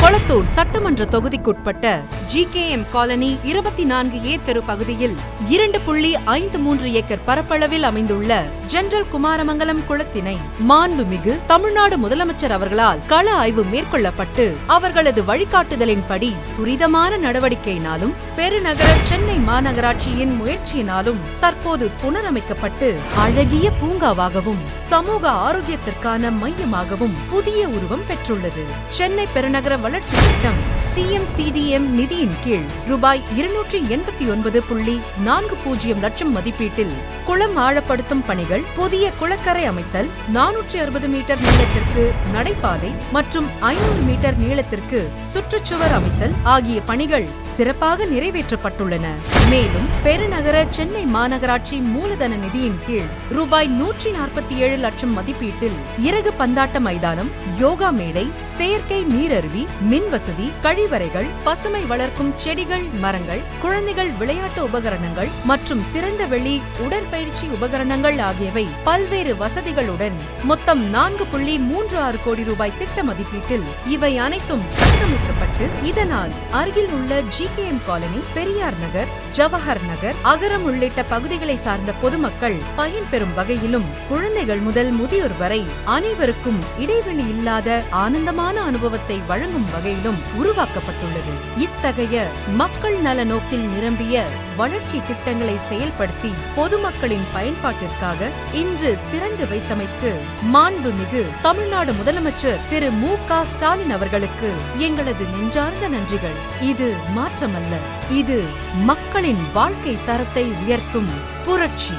கொளத்தூர் சட்டமன்ற தொகுதிக்குட்பட்ட GKM colony 24A தெரு பகுதியில் 2.53 ஏக்கர் பரப்பளவில் அமைந்துள்ள ஜெனரல் குமாரமங்கலம் குளத்தினை மாண்புமிகு தமிழ்நாடு முதலமைச்சர் அவர்களால் கள ஆய்வு மேற்கொள்ளப்பட்டு அவர்களது வழிகாட்டுதலின்படி துரிதமான நடவடிக்கையினாலும் பெருநகர சென்னை மாநகராட்சியின் முயற்சியினாலும் தற்போது புனரமைக்கப்பட்டு அழகிய பூங்காவாகவும் சமூக ஆரோக்கியத்திற்கான மையமாகவும் புதிய உருவம் பெற்றுள்ளது. சென்னை பெருநகர வளர்ச்சி திட்டம் CMCDM நிதியின் கீழ் ரூபாய் 289.40 லட்சம் மதிப்பீட்டில் குளம் ஆழப்படுத்தும் பணிகள், புதிய குளக்கரை அமைத்தல், 460 மீட்டர் நீளத்திற்கு நடைபாதை மற்றும் 500 மீட்டர் நீளத்திற்கு சுற்றுச்சுவர் அமைத்தல் ஆகிய பணிகள் சிறப்பாக நிறைவேற்றப்பட்டுள்ளன. மேலும் பெருநகர சென்னை மாநகராட்சி மூலதன நிதியின் கீழ் ரூபாய் 147 லட்சம் மதிப்பீட்டில் இறகு பந்தாட்ட மைதானம், யோகா மேடை, செயற்கை நீரருவி, மின் வசதி, கழிவறைகள், பசுமை வளர்க்கும் செடிகள், மரங்கள், குழந்தைகள் விளையாட்டு உபகரணங்கள் மற்றும் திறந்த வெளி உடற்பயிற்சி உபகரணங்கள் ஆகியவை பல்வேறு வசதிகளுடன் மொத்தம் 4.36 கோடி ரூபாய் திட்ட மதிப்பீட்டில் இவை அனைத்தும் கட்டமைக்கப்பட்டு இதனால் அருகில் உள்ள GKM காலனி, பெரியார் நகர், ஜவஹர் நகர், அகரம் உள்ளிட்ட பகுதிகளை சார்ந்த பொதுமக்கள் பயன்பெறும் வகையிலும் குழந்தைகள் முதல் முதியோர் வரை அனைவருக்கும் இடைவெளி இல்லாத ஆனந்தமான அனுபவத்தை வழங்கும் வகையிலும் உருவாக்கப்பட்டுள்ளது. இத்தகைய மக்கள் நல நோக்கில் நிரம்பிய வளர்ச்சி திட்டங்களை செயல்படுத்தி பொதுமக்களின் பயன்பாட்டிற்காக இன்று திறந்து வைத்தமைக்கு மாண்புமிகு தமிழ்நாடு முதலமைச்சர் திரு மு.க. ஸ்டாலின் அவர்களுக்கு எங்களது நெஞ்சார்ந்த நன்றிகள். இது மாற்றமல்ல, இது மக்களின் வாழ்க்கை தரத்தை உயர்த்தும் புரட்சி.